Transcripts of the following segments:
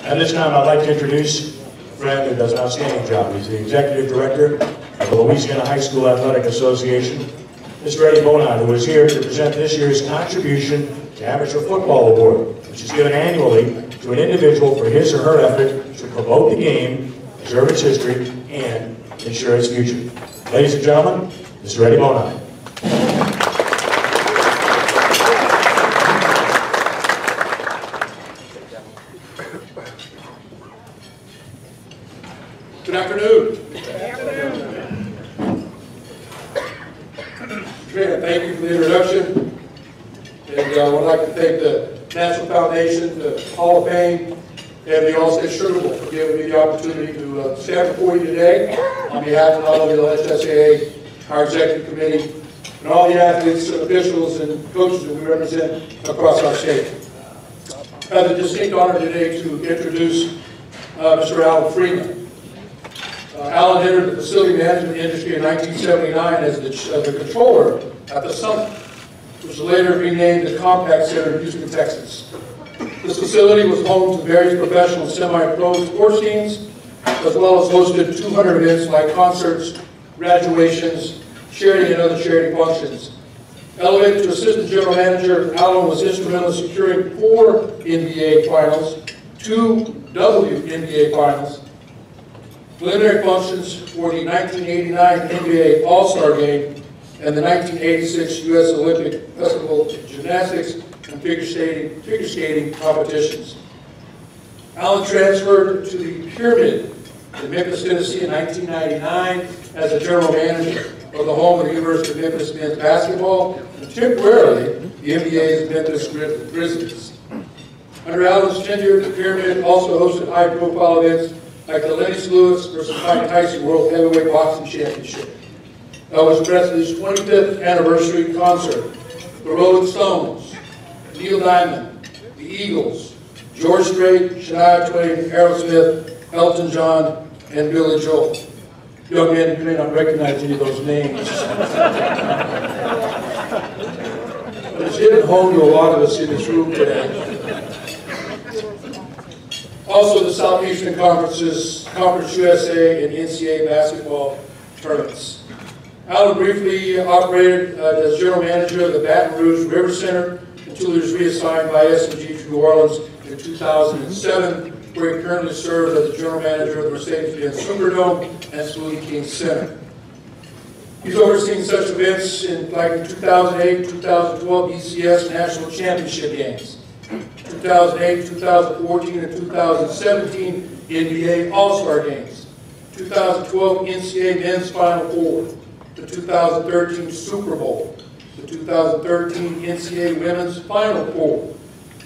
At this time, I'd like to introduce a friend who does an outstanding job. He's the Executive Director of the Louisiana High School Athletic Association, Mr. Eddie Bonine, who is here to present this year's Contribution to Amateur Football Award, which is given annually to an individual for his or her effort to promote the game, preserve its history, and ensure its future. Ladies and gentlemen, Mr. Eddie Bonine. Good afternoon. Thank you for the introduction. And I would like to thank the National Foundation, the Hall of Fame, and the Allstate Sugar Bowl for giving me the opportunity to stand before you today on behalf of not only the LHSAA, our executive committee, and all the athletes, officials, and coaches that we represent across our state. I have the distinct honor today to introduce Mr. Alan Freeman. Alan entered the facility management industry in 1979 as the controller at the Summit, which was later renamed the Compact Center in Houston, Texas. This facility was home to various professional semi-pro sports teams, as well as hosted 200 events like concerts, graduations, charity, and other charity functions. Elevated to assistant general manager, Alan was instrumental in securing 4 NBA finals, 2 WNBA finals, preliminary functions for the 1989 NBA All-Star Game and the 1986 U.S. Olympic Festival of Gymnastics and figure skating competitions. Alan transferred to the Pyramid in Memphis, Tennessee in 1999 as a general manager of the home of the University of Memphis men's basketball and temporarily the NBA's Memphis Grizzlies. Under Alan's tenure, the Pyramid also hosted high-profile events like the Lennox Lewis versus Mike Tyson World Heavyweight Boxing Championship. Elvis Presley's 25th anniversary concert, the Rolling Stones, Neil Diamond, the Eagles, George Strait, Shania Twain, Aerosmith, Elton John, and Billy Joel. Young men, you may not recognize any of those names. But it's hitting home to a lot of us in this room today. Also the Southeastern Conferences, Conference USA, and NCAA basketball tournaments. Alan briefly operated as general manager of the Baton Rouge River Center until he was reassigned by SMG to New Orleans in 2007, where he currently serves as the general manager of the Mercedes-Benz Superdome and Smoothie King Center. He's overseen such events like in 2008, 2012 ECS National Championship games, 2008, 2014, and 2017 NBA All-Star Games, 2012 NCAA Men's Final Four, the 2013 Super Bowl, the 2013 NCAA Women's Final Four,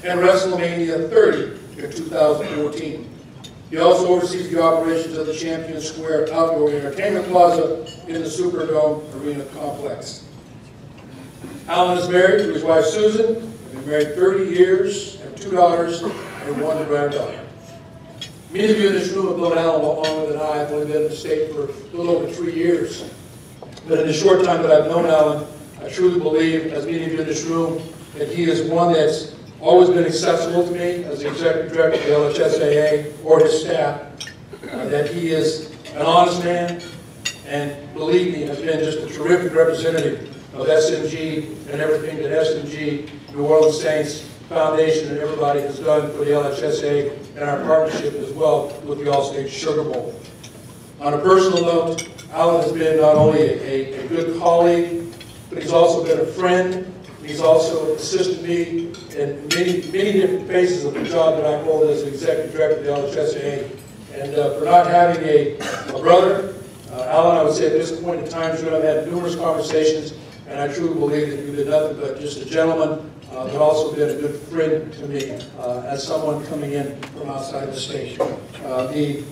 and WrestleMania 30 in 2014. He also oversees the operations of the Champion Square Outdoor Entertainment Plaza in the Superdome Arena Complex. Alan is married to his wife Susan. They've been married 30 years, have 2 daughters, and 1 granddaughter. Many of you in this room have known Alan a lot longer than I. I've only been in the state for a little over 3 years. But in the short time that I've known Alan, I truly believe, as many of you in this room, that he is one that's always been accessible to me as the executive director of the LHSAA or his staff, that he is an honest man, and believe me, has been just a terrific representative of SMG and everything that SMG, New Orleans Saints Foundation, and everybody has done for the LHSAA and our partnership as well with the Allstate Sugar Bowl. On a personal note, Alan has been not only a good colleague, but he's also been a friend. He's also assisted me in many different phases of the job that I hold as executive director of the LHSAA. And for not having a brother, Alan, I would say at this point in time, I've had numerous conversations, and I truly believe that you've been nothing but just a gentleman, but also been a good friend to me as someone coming in from outside the state. The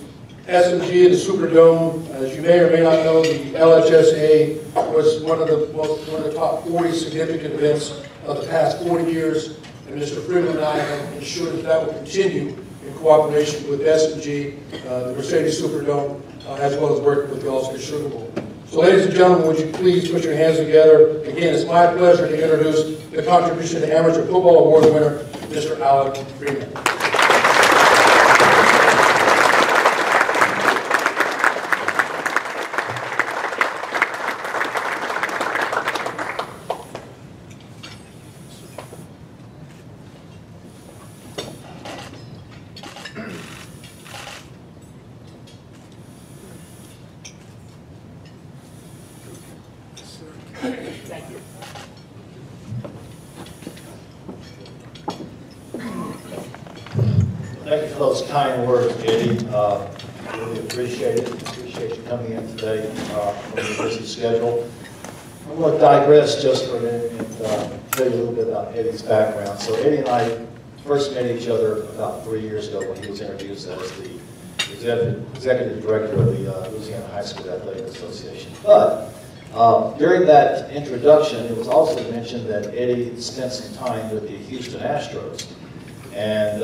SMG and the Superdome, as you may or may not know, the LHSAA was one of the top 40 significant events of the past 40 years, and Mr. Freeman and I have ensured that will continue in cooperation with SMG, the Mercedes Superdome, as well as working with the Allstate Sugar Bowl. So ladies and gentlemen, would you please put your hands together. Again, it's my pleasure to introduce the Contribution to Amateur Football Award winner, Mr. Alan Freeman. you for those kind words, Eddie. Really appreciate it. Appreciate you coming in today from your busy schedule. I'm going to digress just for a minute and tell you a little bit about Eddie's background. So Eddie and I first met each other about 3 years ago when he was introduced as the executive director of the Louisiana High School Athletic Association. But during that introduction, it was also mentioned that Eddie spent some time with the Houston Astros. And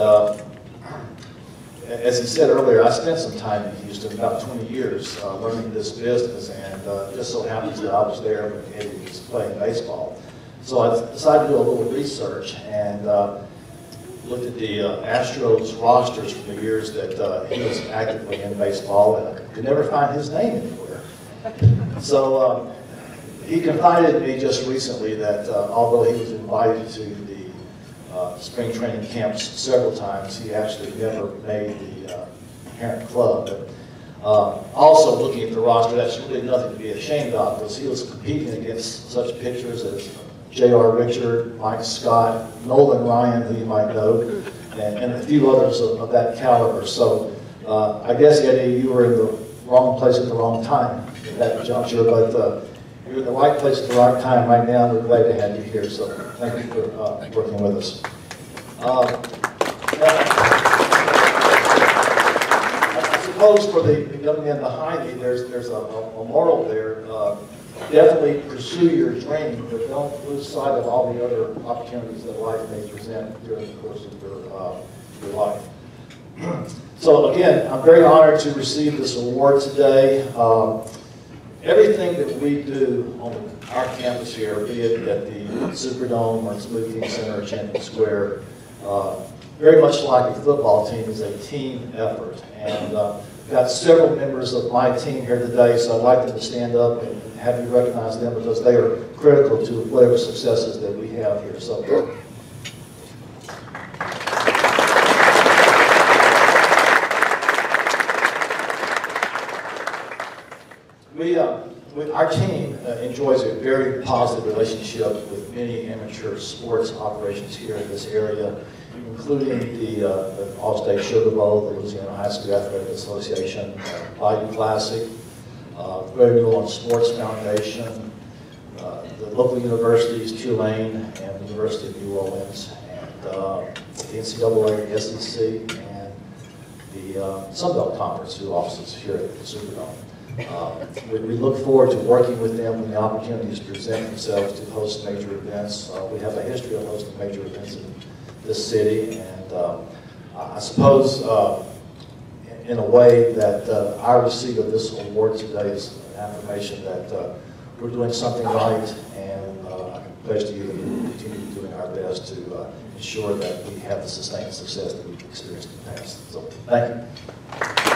as he said earlier, I spent some time in Houston, about 20 years, learning this business, and just so happens that I was there when Eddie was playing baseball. So I decided to do a little research and looked at the Astros rosters for the years that he was actively in baseball, and I could never find his name anywhere. So he confided in me just recently that although he was invited to the spring training camps several times, he actually never made the parent club. But, also looking at the roster, that's really nothing to be ashamed of, because he was competing against such pitchers as J.R. Richard, Mike Scott, Nolan Ryan, who you might know, and a few others of that caliber. So I guess, Eddie, you were in the wrong place at the wrong time at that juncture, but you're in the right place at the right time right now, and we're glad to have you here. So thank you for working with us. I suppose for the young men behind me, there's a moral there. Definitely pursue your dream, but don't lose sight of all the other opportunities that life may present during the course of your life. So again, I'm very honored to receive this award today. Everything that we do on our campus here, be it at the Superdome or Movie Center or Champion Square, very much like a football team, is a team effort. And we've got several members of my team here today, so I'd like them to stand up and have you recognize them, because they are critical to whatever successes that we have here. So. Our team enjoys a very positive relationship with many amateur sports operations here in this area, including the Allstate Sugar Bowl, the Louisiana High School Athletic Association, Bayou Classic, Greater New Orleans Sports Foundation, the local universities, Tulane and the University of New Orleans, and the NCAA, SEC, and the Sun Belt Conference, who offices here at the Superdome. We look forward to working with them when the opportunities present themselves to host major events. We have a history of hosting major events in this city, and I suppose in a way that our receipt of this award today is an affirmation that we're doing something right, and I can pledge to you that we will continue doing our best to ensure that we have the sustained success that we've experienced in the past. So, thank you.